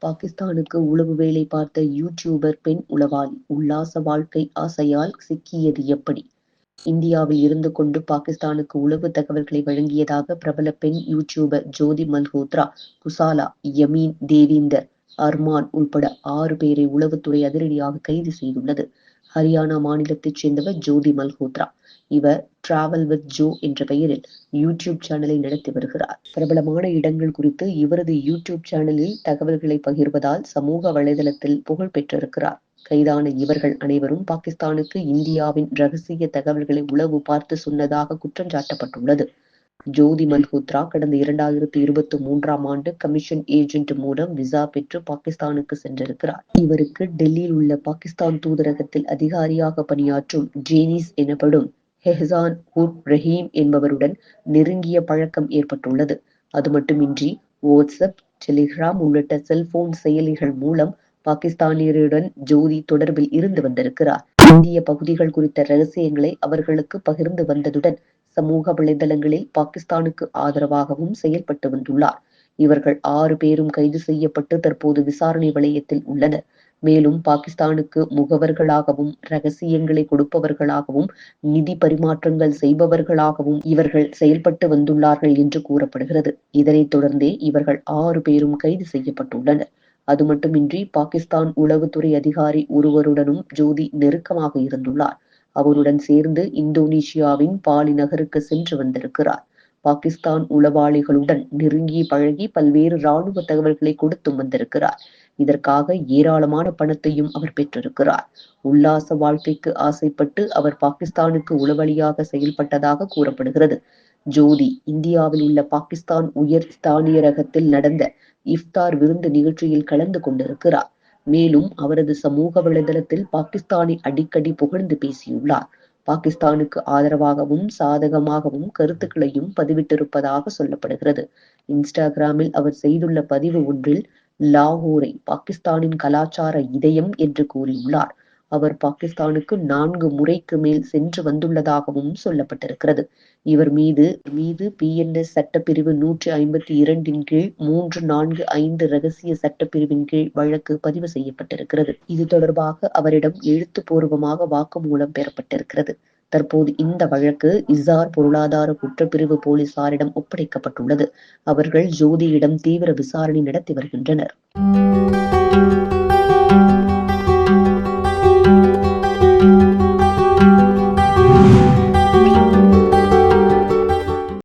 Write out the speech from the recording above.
பாகிஸ்தானுக்கு உளவு வேலை பார்த்த யூடியூபர் பெண் உளவாளி உல்லாச வாழ்க்கை ஆசையால் சிக்கியது எப்படி? இந்தியாவில் இருந்து கொண்டு பாகிஸ்தானுக்கு உளவு தகவல்களை வழங்கியதாக பிரபல பெண் யூடியூபர் ஜோதி மல்ஹோத்ரா, குசாலா, யமீன் தேவீந்தர், அர்மான் உள்பட 6 பேரை உளவுத்துறை அதிரடியாக கைது செய்துள்ளது. ஹரியானா மாநிலத்தைச் சேர்ந்தவர் ஜோதி மல்ஹோத்ரா. இவர் டிராவல் வித் ஜோ என்ற பெயரில் யூடியூப் சேனலை நடத்தி வருகிறார். பிரபலமான இடங்கள் குறித்து இவரது யூடியூப் சேனலில் தகவல்களை பகிர்வதால் சமூக வலைதளத்தில் புகழ் பெற்றிருக்கிறார். கைதான இவர்கள் அனைவரும் பாகிஸ்தானுக்கு இந்தியாவின் ரகசிய தகவல்களை உளவு பார்த்து சொன்னதாக குற்றஞ்சாட்டப்பட்டுள்ளது. ஜோதி மல்ஹோத்ரா கடந்த 2023ஆம் ஆண்டு கமிஷன் ஏஜென்ட் மூலம் விசா பெற்று பாகிஸ்தானுக்கு சென்றிருக்கிறார். இவருக்கு டெல்லியில் உள்ள பாகிஸ்தான் தூதரகத்தில் அதிகாரியாக பணியாற்றும் ஜேனிஸ் எனப்படும் ஹெஹ்சான் உர் ரஹீம் என்பவருடன் நெருங்கிய பழக்கம் ஏற்பட்டுள்ளது. அது மட்டுமின்றி வாட்ஸ்அப், டெலிகிராம் உள்ளிட்ட செல்போன் செயலிகள் மூலம் பாகிஸ்தானியருடன் ஜோதி தொடர்பில் இருந்து வந்திருக்கிறார். இந்திய பகுதிகள் குறித்த ரகசியங்களை அவர்களுக்கு பகிர்ந்து வந்ததுடன் சமூக வலைதளங்களில் பாகிஸ்தானுக்கு ஆதரவாகவும் செயல்பட்டு வந்துள்ளார். இவர்கள் 6 பேரும் கைது செய்யப்பட்டு தற்போது விசாரணை வளையத்தில் உள்ளனர். மேலும் பாகிஸ்தானுக்கு முகவர்களாகவும் ரகசியங்களை கொடுப்பவர்களாகவும் நிதி பரிமாற்றங்கள் செய்பவர்களாகவும் இவர்கள் செயல்பட்டு வந்துள்ளார்கள் என்று கூறப்படுகிறது. இதனைத் தொடர்ந்தே இவர்கள் 6 பேரும் கைது செய்யப்பட்டுள்ளனர். அது மட்டுமின்றி பாகிஸ்தான் உளவுத்துறை அதிகாரி ஒருவருடனும் ஜோதி நெருக்கமாக இருந்துள்ளார். அவருடன் சேர்ந்து இந்தோனேஷியாவின் பாலி நகருக்கு சென்று வந்திருக்கிறார். பாகிஸ்தான் உளவாளிகளுடன் நெருங்கி பழகி பல்வேறு ராணுவ தகவல்களை கொடுத்தும் வந்திருக்கிறார். இதற்காக ஏராளமான பணத்தையும் அவர் பெற்றிருக்கிறார். உல்லாச வாழ்க்கைக்கு ஆசைப்பட்டு அவர் பாகிஸ்தானுக்கு உளவாளியாக செயல்பட்டதாக கூறப்படுகிறது. ஜோதி இந்தியாவில் உள்ள பாகிஸ்தான் உயர் ஸ்தானியரகத்தில் நடந்த இஃப்தார் விருந்து நிகழ்ச்சியில் கலந்து கொண்டிருக்கிறார். மேலும் அவரது சமூக வலைதளத்தில் பாகிஸ்தானை அடிக்கடி புகழ்ந்து பேசியுள்ளார். பாகிஸ்தானுக்கு ஆதரவாகவும் சாதகமாகவும் கருத்துக்களையும் பதிவிட்டிருப்பதாக சொல்லப்படுகிறது. இன்ஸ்டாகிராமில் அவர் செய்துள்ள பதிவு ஒன்றில் லாகூரை பாகிஸ்தானின் கலாச்சார இதயம் என்று கூறியுள்ளார். அவர் பாகிஸ்தானுக்கு 4 முறைக்கு மேல் சென்று வந்துள்ளதாகவும் சொல்லப்பட்டிருக்கிறது. இவர் மீது PNS சட்டப்பிரிவு 152 கீழ் 345 ரகசிய சட்டப்பிரிவின் கீழ் வழக்கு பதிவு செய்யப்பட்டிருக்கிறது. இது தொடர்பாக அவரிடம் எழுத்துப்பூர்வமாக வாக்குமூலம் பெறப்பட்டிருக்கிறது. தற்போது இந்த வழக்கு இசார் பொருளாதார குற்றப்பிரிவு போலீசாரிடம் ஒப்படைக்கப்பட்டுள்ளது. அவர்கள் ஜோதியிடம் தீவிர விசாரணை நடத்தி வருகின்றனர்.